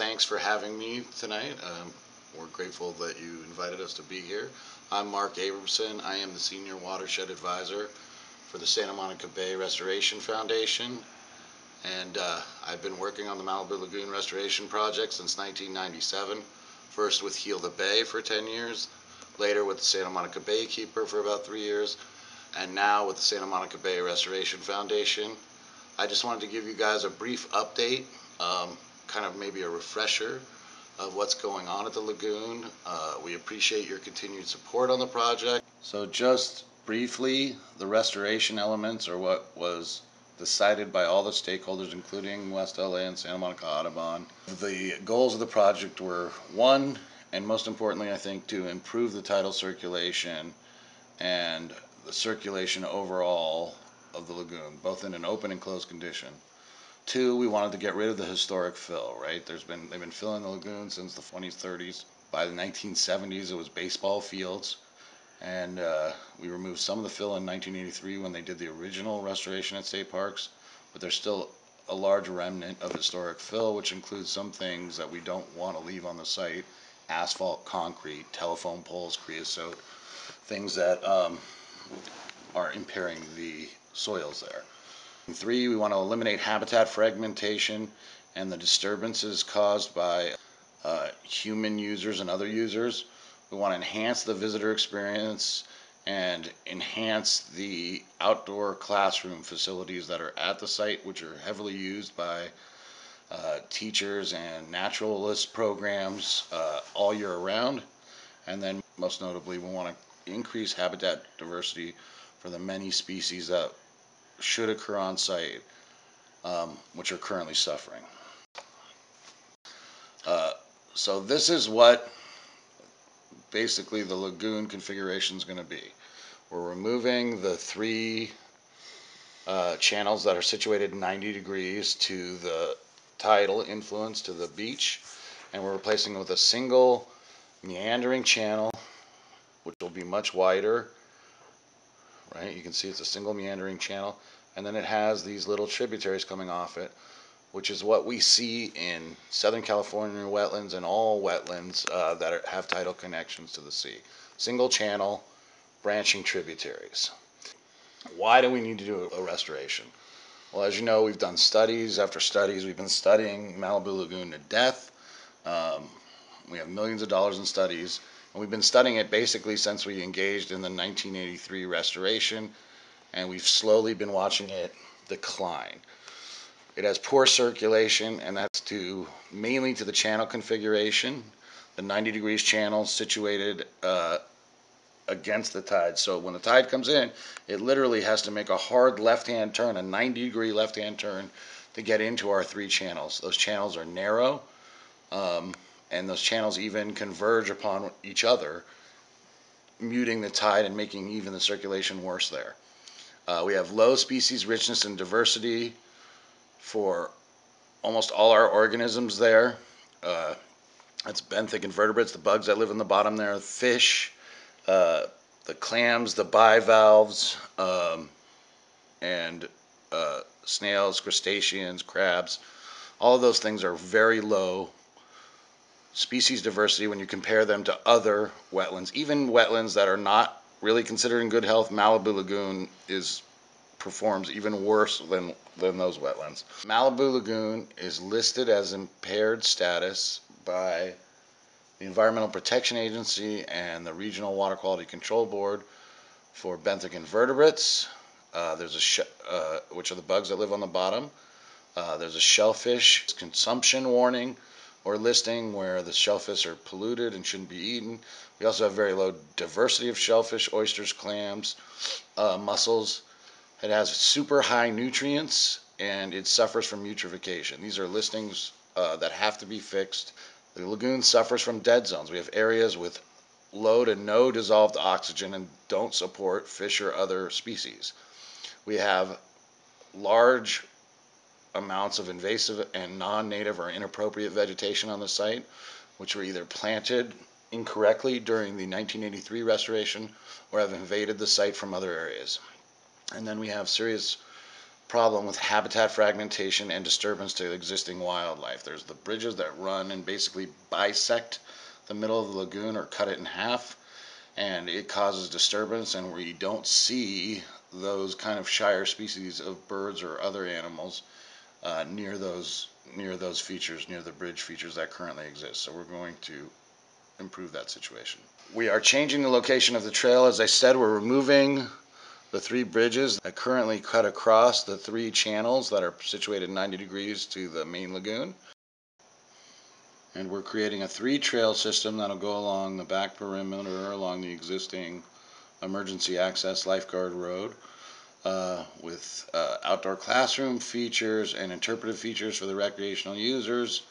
thanks for having me tonight. We're grateful that you invited us to be here. I'm Mark Abramson. I am the Senior Watershed Advisor for the Santa Monica Bay Restoration Foundation. And I've been working on the Malibu Lagoon Restoration Project since 1997. First with Heal the Bay for 10 years, later with the Santa Monica Baykeeper for about 3 years, and now with the Santa Monica Bay Restoration Foundation. I just wanted to give you guys a brief update, kind of maybe a refresher of what's going on at the lagoon. We appreciate your continued support on the project. So just briefly, the restoration elements are what was decided by all the stakeholders, including West LA and Santa Monica Audubon. The goals of the project were, one, and most importantly I think, to improve the tidal circulation and the circulation overall of the lagoon, both in an open and closed condition. Two, we wanted to get rid of the historic fill, right? They've been filling the lagoon since the 20s, 30s. By the 1970s, it was baseball fields, and we removed some of the fill in 1983 when they did the original restoration at state parks, but there's still a large remnant of historic fill, which includes some things that we don't want to leave on the site: asphalt, concrete, telephone poles, creosote, things that are impairing the soils there. And three, we want to eliminate habitat fragmentation and the disturbances caused by human users and other users. We want to enhance the visitor experience and enhance the outdoor classroom facilities that are at the site, which are heavily used by teachers and naturalist programs all year round. And then most notably, we want to increase habitat diversity for the many species that should occur on site, which are currently suffering. So this is what basically the lagoon configuration is going to be. We're removing the three channels that are situated 90 degrees to the tidal influence to the beach, and we're replacing it with a single meandering channel, which will be much wider. Right, you can see it's a single meandering channel, and then it has these little tributaries coming off it, which is what we see in Southern California wetlands and all wetlands that have tidal connections to the sea. Single channel, branching tributaries. Why do we need to do a restoration? Well, as you know, we've done studies after studies. We've been studying Malibu Lagoon to death. We have millions of dollars in studies. And we've been studying it basically since we engaged in the 1983 restoration, and we've slowly been watching it decline. It has poor circulation, and that's due mainly to the channel configuration. The 90 degrees channel situated against the tide. So when the tide comes in, it literally has to make a hard left-hand turn, a 90-degree left-hand turn, to get into our three channels. Those channels are narrow. And those channels even converge upon each other, muting the tide and making even the circulation worse there. We have low species richness and diversity for almost all our organisms there. That's benthic invertebrates, the bugs that live in the bottom there, fish, the clams, the bivalves, and snails, crustaceans, crabs. All of those things are very low species diversity when you compare them to other wetlands. Even wetlands that are not really considered in good health, Malibu Lagoon performs even worse than those wetlands. Malibu Lagoon is listed as impaired status by the Environmental Protection Agency and the Regional Water Quality Control Board for benthic invertebrates. Which are the bugs that live on the bottom. There's a shellfish consumption warning or listing where the shellfish are polluted and shouldn't be eaten. We also have very low diversity of shellfish, oysters, clams, mussels. It has super high nutrients, and it suffers from eutrophication. These are listings that have to be fixed. The lagoon suffers from dead zones. We have areas with low to no dissolved oxygen and don't support fish or other species. We have large amounts of invasive and non-native or inappropriate vegetation on the site, which were either planted incorrectly during the 1983 restoration or have invaded the site from other areas. And then we have serious problem with habitat fragmentation and disturbance to existing wildlife. There's the bridges that run and basically bisect the middle of the lagoon or cut it in half, and it causes disturbance, and we don't see those kind of shire species of birds or other animals near those features, near the bridge features that currently exist. So we're going to improve that situation. We are changing the location of the trail. As I said, we're removing the 3 bridges that currently cut across the 3 channels that are situated 90 degrees to the main lagoon. And we're creating a 3 trail system that'll go along the back perimeter, along the existing emergency access lifeguard road, with outdoor classroom features and interpretive features for the recreational users.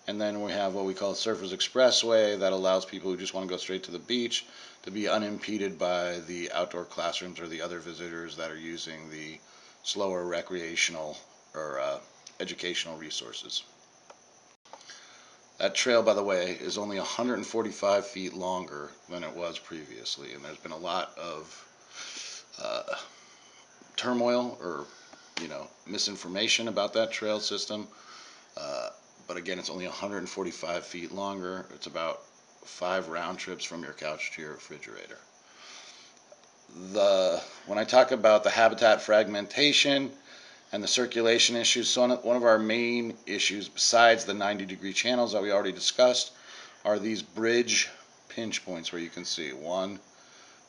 And then we have what we call Surfers Expressway that allows people who just want to go straight to the beach to be unimpeded by the outdoor classrooms or the other visitors that are using the slower recreational or educational resources. That trail, by the way, is only 145 feet longer than it was previously, and there's been a lot of turmoil or misinformation about that trail system. But again, it's only 145 feet longer. It's about 5 round trips from your couch to your refrigerator. When I talk about the habitat fragmentation and the circulation issues, so one of our main issues, besides the 90-degree channels that we already discussed, are these bridge pinch points where you can see 1,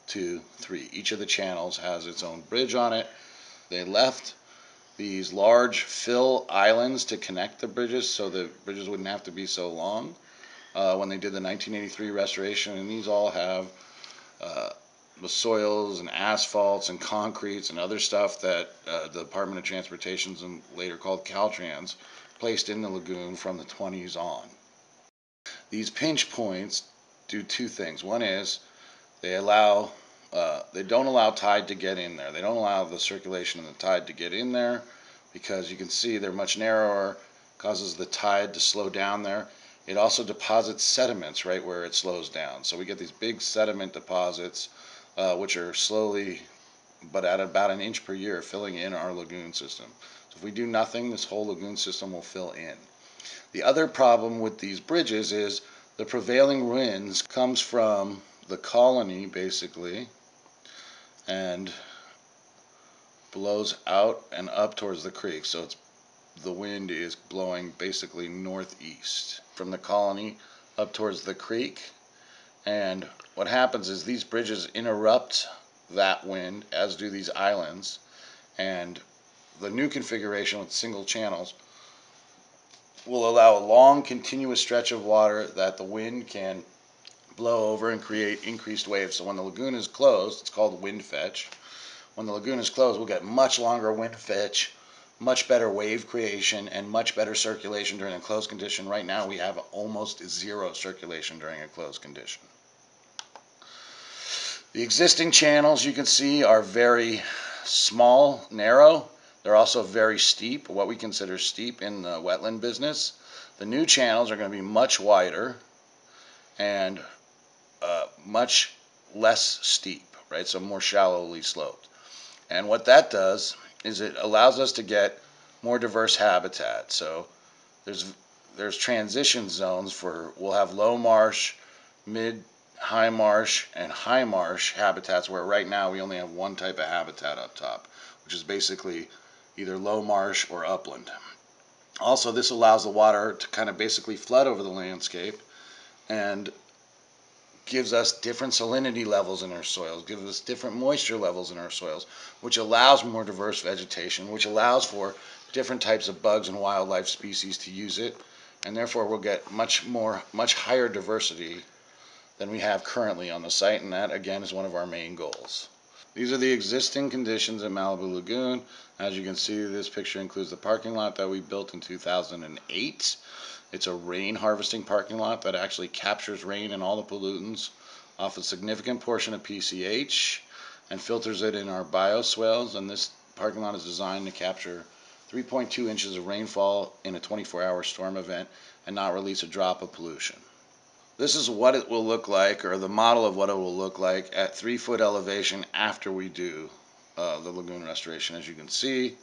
2, 3. Each of the channels has its own bridge on it. They left these large fill islands to connect the bridges so the bridges wouldn't have to be so long when they did the 1983 restoration, and these all have the soils and asphalts and concretes and other stuff that the Department of Transportation's and later called Caltrans placed in the lagoon from the 20s on. These pinch points do 2 things. One is they don't allow tide to get in there. They don't allow the circulation and the tide to get in there because you can see they're much narrower, causes the tide to slow down there. It also deposits sediments right where it slows down. So we get these big sediment deposits which are slowly, but at about an inch per year, filling in our lagoon system. So if we do nothing, this whole lagoon system will fill in. The other problem with these bridges is the prevailing winds comes from the colony, basically, and blows out and up towards the creek. So the wind is blowing basically northeast from the colony up towards the creek. And what happens is these bridges interrupt that wind, as do these islands, and the new configuration with single channels will allow a long continuous stretch of water that the wind can blow over and create increased waves. So when the lagoon is closed, it's called wind fetch. When the lagoon is closed, we'll get much longer wind fetch, much better wave creation, and much better circulation during a closed condition. Right now we have almost 0 circulation during a closed condition. The existing channels, you can see, are very small, narrow. They're also very steep, what we consider steep in the wetland business. The new channels are going to be much wider and much less steep, right? So more shallowly sloped. And what that does is it allows us to get more diverse habitat. So there's transition zones for, we'll have low marsh, mid, high marsh, and high marsh habitats, where right now we only have one type of habitat up top, which is basically either low marsh or upland. Also, this allows the water to kind of basically flood over the landscape and gives us different salinity levels in our soils, gives us different moisture levels in our soils, which allows more diverse vegetation, which allows for different types of bugs and wildlife species to use it, and therefore we'll get much higher diversity than we have currently on the site, and that again is one of our main goals. These are the existing conditions at Malibu Lagoon. As you can see, this picture includes the parking lot that we built in 2008. It's a rain harvesting parking lot that actually captures rain and all the pollutants off a significant portion of PCH and filters it in our bioswales. And this parking lot is designed to capture 3.2 inches of rainfall in a 24-hour storm event and not release a drop of pollution. This is what it will look like, or the model of what it will look like at 3-foot elevation after we do the lagoon restoration. As you can see,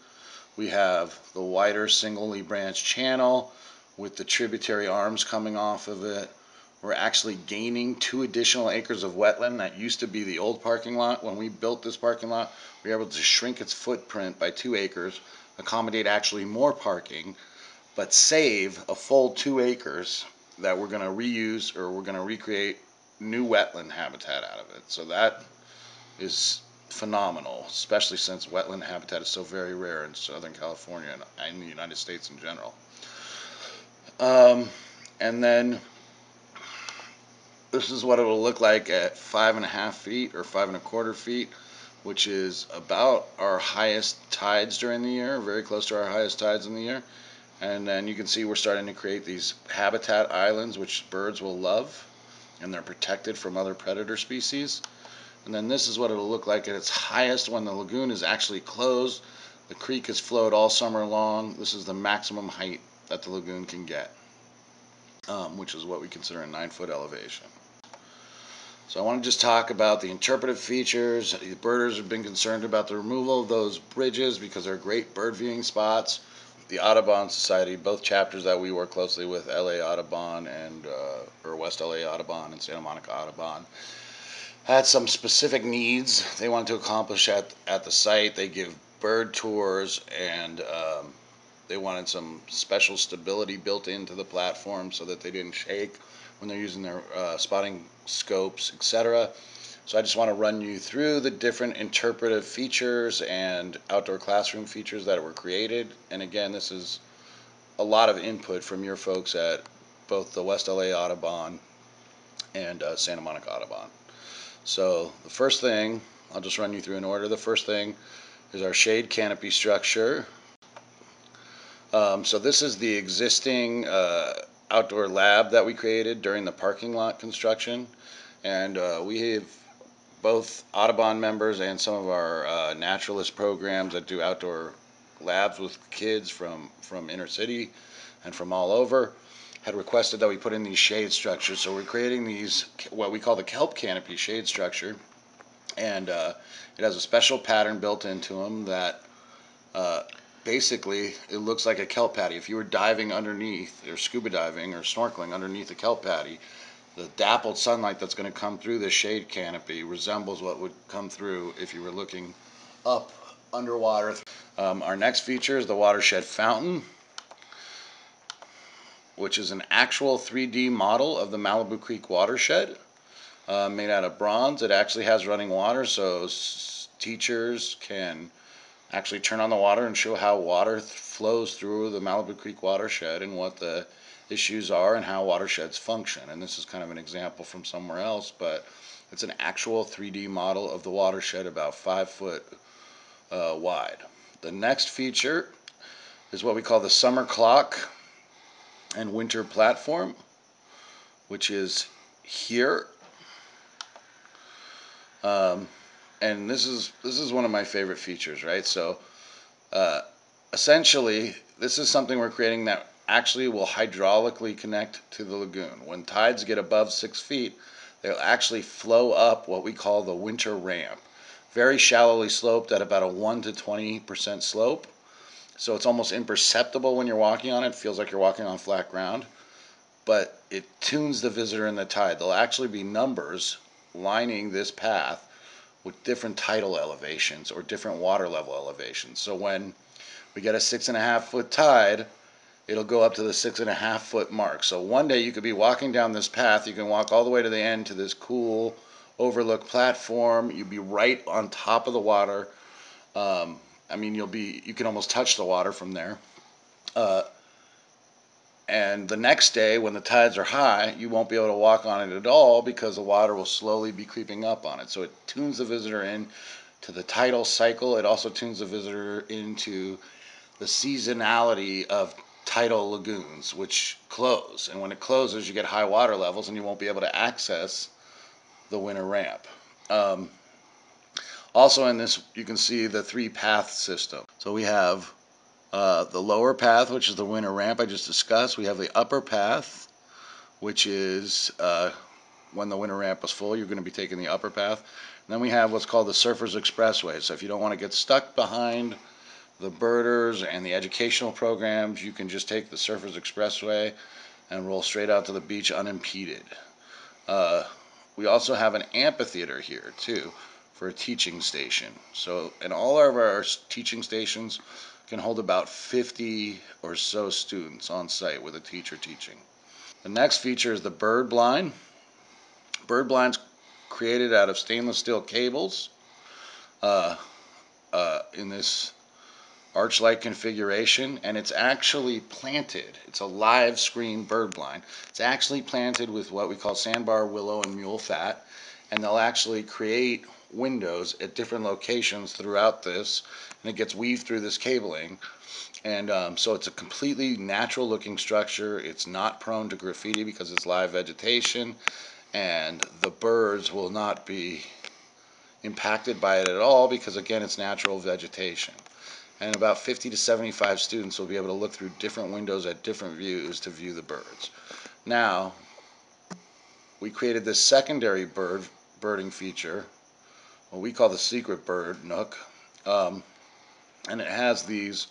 We have the wider singly branched channel with the tributary arms coming off of it. We're actually gaining 2 additional acres of wetland. That used to be the old parking lot. When we built this parking lot, we were able to shrink its footprint by 2 acres, accommodate actually more parking, but save a full 2 acres that we're going to reuse, or we're going to recreate new wetland habitat out of it. So that is phenomenal, especially since wetland habitat is so very rare in Southern California and in the United States in general. And then this is what it will look like at 5.5 feet or 5.25 feet, which is about our highest tides during the year, very close to our highest tides in the year. And then you can see we're starting to create these habitat islands which birds will love, and they're protected from other predator species. And then this is what it'll look like at its highest when the lagoon is actually closed. The creek has flowed all summer long. This is the maximum height that the lagoon can get, which is what we consider a 9-foot elevation. So I want to just talk about the interpretive features. The birders have been concerned about the removal of those bridges because they're great bird viewing spots. The Audubon Society, both chapters that we work closely with, LA Audubon and or West LA Audubon and Santa Monica Audubon, had some specific needs they wanted to accomplish at the site. They give bird tours, and they wanted some special stability built into the platform so that they didn't shake when they're using their spotting scopes, etc. So I just want to run you through the different interpretive features and outdoor classroom features that were created. And again, this is a lot of input from your folks at both the West LA Audubon and Santa Monica Audubon. So the first thing, I'll just run you through in order. The first thing is our shade canopy structure. So this is the existing outdoor lab that we created during the parking lot construction, and we have both Audubon members and some of our naturalist programs that do outdoor labs with kids from inner city and from all over had requested that we put in these shade structures. So we're creating these, what we call the kelp canopy shade structure, and it has a special pattern built into them that basically it looks like a kelp patty. If you were diving underneath, or scuba diving or snorkeling underneath a kelp patty, the dappled sunlight that's going to come through the shade canopy resembles what would come through if you were looking up underwater. Our next feature is the Watershed Fountain, which is an actual 3D model of the Malibu Creek watershed, made out of bronze. It actually has running water, so teachers can actually turn on the water and show how water flows through the Malibu Creek watershed and what the issues are and how watersheds function. And this is kind of an example from somewhere else, but it's an actual 3D model of the watershed, about 5 foot wide. The next feature is what we call the summer clock and winter platform, which is here. And this is one of my favorite features, right? So essentially, this is something we're creating that actually will hydraulically connect to the lagoon. When tides get above 6 feet, they'll actually flow up what we call the winter ramp. Very shallowly sloped at about a 1 to 20% slope. So it's almost imperceptible when you're walking on it. It feels like you're walking on flat ground. But it tunes the visitor in the tide. There'll actually be numbers lining this path with different tidal elevations or different water level elevations. So when we get a 6.5 foot tide, it'll go up to the 6.5 foot mark. So one day you could be walking down this path. You can walk all the way to the end to this cool overlook platform. You'd be right on top of the water. I mean, you can almost touch the water from there. And the next day, when the tides are high, you won't be able to walk on it at all because the water will slowly be creeping up on it. So it tunes the visitor in to the tidal cycle. It also tunes the visitor into the seasonality of tidal lagoons, which close. And when it closes, you get high water levels and you won't be able to access the winter ramp. Also in this, you can see the 3-path system. So we have the lower path, which is the winter ramp I just discussed. We have the upper path, which is when the winter ramp is full, you're going to be taking the upper path. And then we have what's called the Surfers Expressway. So if you don't want to get stuck behind the birders and the educational programs, you can just take the Surfers Expressway and roll straight out to the beach unimpeded. We also have an amphitheater here too for a teaching station. So, and all of our teaching stations can hold about 50 or so students on site with a teacher teaching. The next feature is the bird blind. Bird blind's created out of stainless steel cables in this arch-like configuration, and it's actually planted. It's a live screen bird blind. It's actually planted with what we call sandbar, willow, and mule fat, and they'll actually create windows at different locations throughout this, and it gets weaved through this cabling. And so it's a completely natural looking structure. It's not prone to graffiti because it's live vegetation, and the birds will not be impacted by it at all because, again, it's natural vegetation. And about 50 to 75 students will be able to look through different windows at different views to view the birds. Now, we created this secondary birding feature, what we call the secret bird nook, and it has these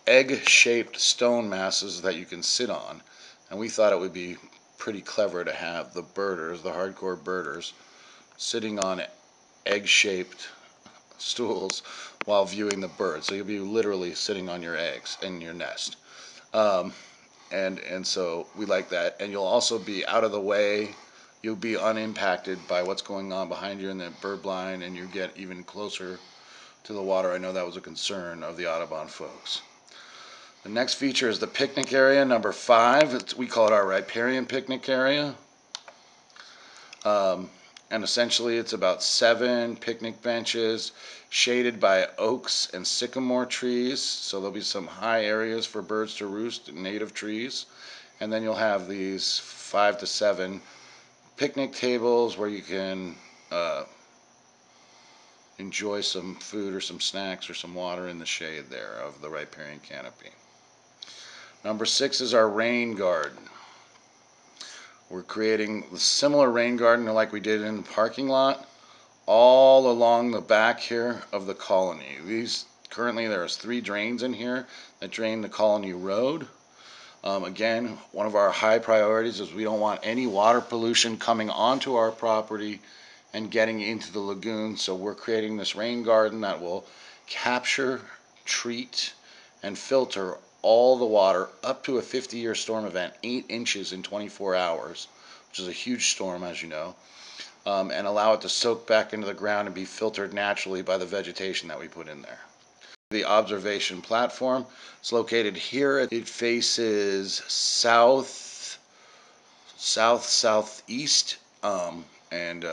egg-shaped stone masses that you can sit on, and we thought it would be pretty clever to have the birders, the hardcore birders, sitting on egg-shaped stools while viewing the birds. So you'll be literally sitting on your eggs in your nest. And so we like that. And you'll also be out of the way. You'll be unimpacted by what's going on behind you in the bird blind, and you get even closer to the water. I know that was a concern of the Audubon folks. The next feature is the picnic area, number 5. We call it our riparian picnic area. And essentially it's about 7 picnic benches shaded by oaks and sycamore trees. So there'll be some high areas for birds to roost in native trees. And then you'll have these 5 to 7 picnic tables where you can enjoy some food or some snacks or some water in the shade there of the riparian canopy. Number 6 is our rain garden. We're creating a similar rain garden like we did in the parking lot all along the back here of the colony. Currently there's 3 drains in here that drain the colony road. Again, one of our high priorities is we don't want any water pollution coming onto our property and getting into the lagoon, so we're creating this rain garden that will capture, treat, and filter all the water up to a 50-year storm event, 8 inches in 24 hours, which is a huge storm, as you know, and allow it to soak back into the ground and be filtered naturally by the vegetation that we put in there. The observation platform is located here. It faces southeast, and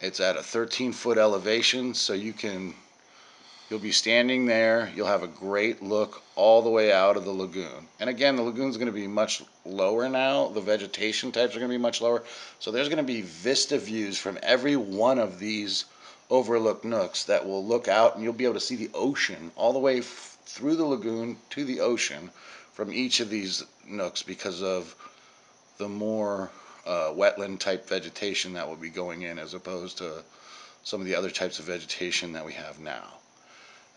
it's at a 13-foot elevation, so you'll be standing there. You'll have a great look all the way out of the lagoon. And again, the lagoon's going to be much lower now. The vegetation types are going to be much lower. So there's going to be vista views from every one of these overlook nooks that will look out, and you'll be able to see the ocean all the way through the lagoon to the ocean from each of these nooks because of the more wetland type vegetation that will be going in as opposed to some of the other types of vegetation that we have now.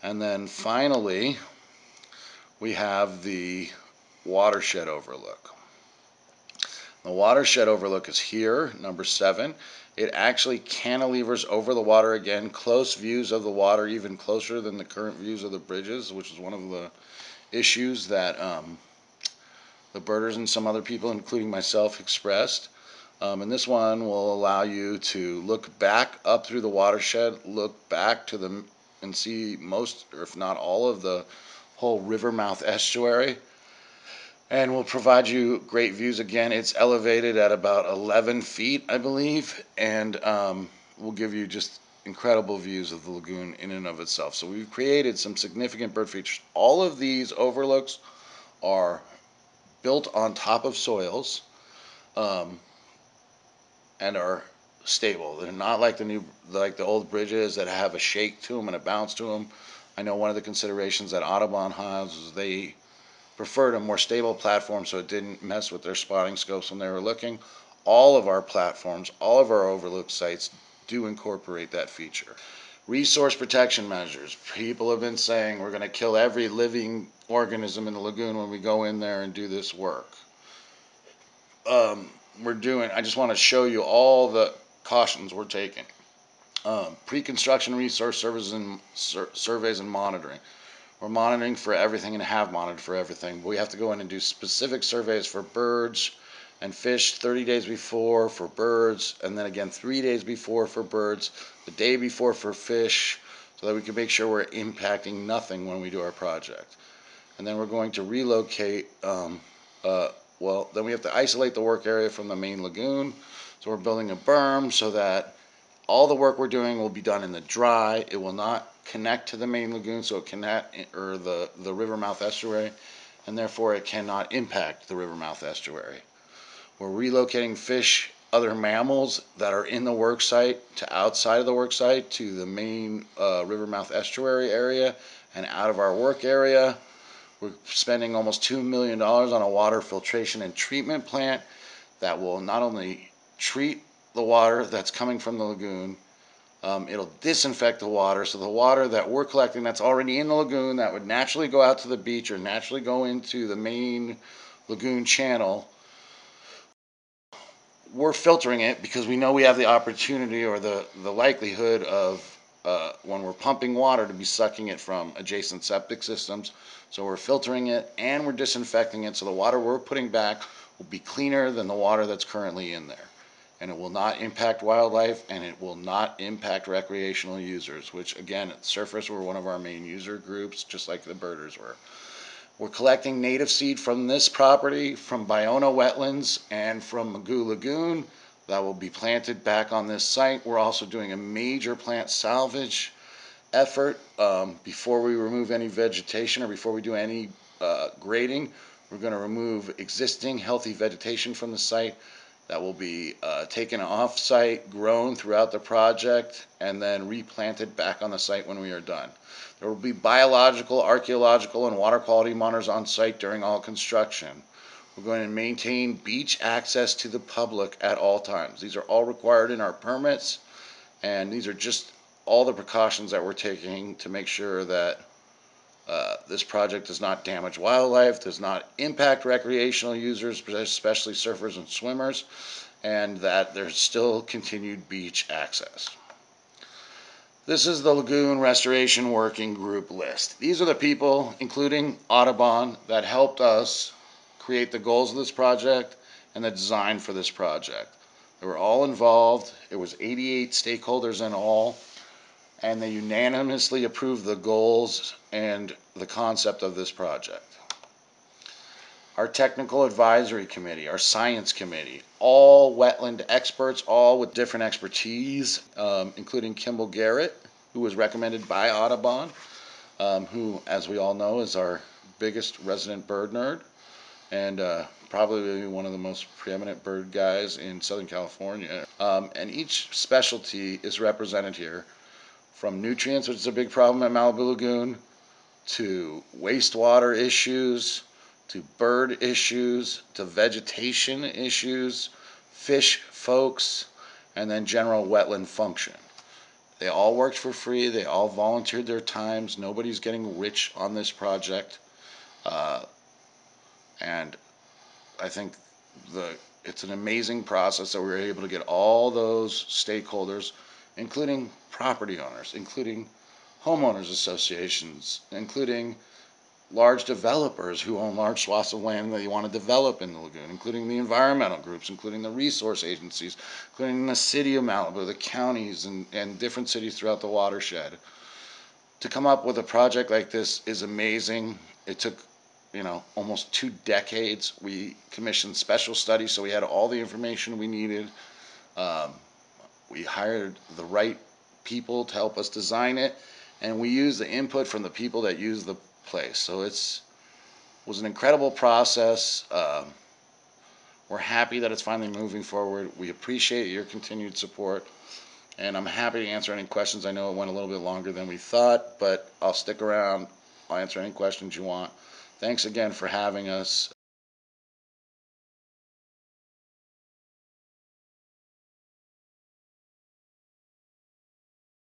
And then finally, we have the Watershed Overlook. The Watershed Overlook is here, number 7. It actually cantilevers over the water again, close views of the water, even closer than the current views of the bridges, which is one of the issues that the birders and some other people, including myself, expressed. And this one will allow you to look back up through the watershed, look back to the and see most, or if not all, of the whole river mouth estuary, and will provide you great views. Again, it's elevated at about 11 feet, I believe, and will give you just incredible views of the lagoon in and of itself. So we've created some significant bird features. All of these overlooks are built on top of soils and are stable. They're not like the old bridges that have a shake to them and a bounce to them. I know one of the considerations that Audubon has is they preferred a more stable platform so it didn't mess with their spotting scopes when they were looking. All of our platforms, all of our overlook sites do incorporate that feature. Resource protection measures. People have been saying we're going to kill every living organism in the lagoon when we go in there and do this work. I just want to show you all the cautions we're taking. Pre-construction resource surveys and monitoring. We're monitoring for everything and have monitored for everything. We have to go in and do specific surveys for birds and fish 30 days before for birds, and then again 3 days before for birds, the day before for fish, so that we can make sure we're impacting nothing when we do our project. And then we're going to relocate, then we have to isolate the work area from the main lagoon. So we're building a berm so that all the work we're doing will be done in the dry. It will not connect to the main lagoon, so it cannot, or the river mouth estuary, and therefore it cannot impact the river mouth estuary. We're relocating fish, other mammals that are in the work site to outside of the work site to the main river mouth estuary area and out of our work area. We're spending almost $2 million on a water filtration and treatment plant that will not only treat the water that's coming from the lagoon, it'll disinfect the water, so the water that we're collecting that's already in the lagoon that would naturally go out to the beach or naturally go into the main lagoon channel, we're filtering it because we know we have the opportunity or the likelihood of when we're pumping water to be sucking it from adjacent septic systems. So we're filtering it and we're disinfecting it, so the water we're putting back will be cleaner than the water that's currently in there. And it will not impact wildlife, and it will not impact recreational users, which again, surfers were one of our main user groups, just like the birders were. We're collecting native seed from this property, from Baiona wetlands, and from Malibu Lagoon that will be planted back on this site. We're also doing a major plant salvage effort before we remove any vegetation or before we do any grading. We're going to remove existing healthy vegetation from the site that will be taken off-site, grown throughout the project, and then replanted back on the site when we are done. There will be biological, archaeological, and water quality monitors on site during all construction. We're going to maintain beach access to the public at all times. These are all required in our permits, and these are just all the precautions that we're taking to make sure that this project does not damage wildlife, does not impact recreational users, especially surfers and swimmers, and that there's still continued beach access. This is the Lagoon Restoration Working Group list. These are the people, including Audubon, that helped us create the goals of this project and the design for this project. They were all involved. It was 88 stakeholders in all, and they unanimously approved the goals and the concept of this project. Our technical advisory committee, our science committee, all wetland experts, all with different expertise, including Kimball Garrett, who was recommended by Audubon, who, as we all know, is our biggest resident bird nerd, and probably one of the most preeminent bird guys in Southern California. And each specialty is represented here, from nutrients, which is a big problem at Malibu Lagoon, to wastewater issues, to bird issues, to vegetation issues, fish folks, and then general wetland function. They all worked for free. They all volunteered their times. Nobody's getting rich on this project. And I think it's an amazing process that we were able to get all those stakeholders, including property owners, including homeowners associations, including large developers who own large swaths of land that they want to develop in the lagoon, including the environmental groups, including the resource agencies, including the city of Malibu, the counties, and different cities throughout the watershed. To come up with a project like this is amazing. It took, almost 2 decades. We commissioned special studies, so we had all the information we needed. We hired the right people to help us design it, and we used the input from the people that use the place. So it was an incredible process. We're happy that it's finally moving forward. We appreciate your continued support, and I'm happy to answer any questions. I know it went a little bit longer than we thought, but I'll stick around. I'll answer any questions you want. Thanks again for having us.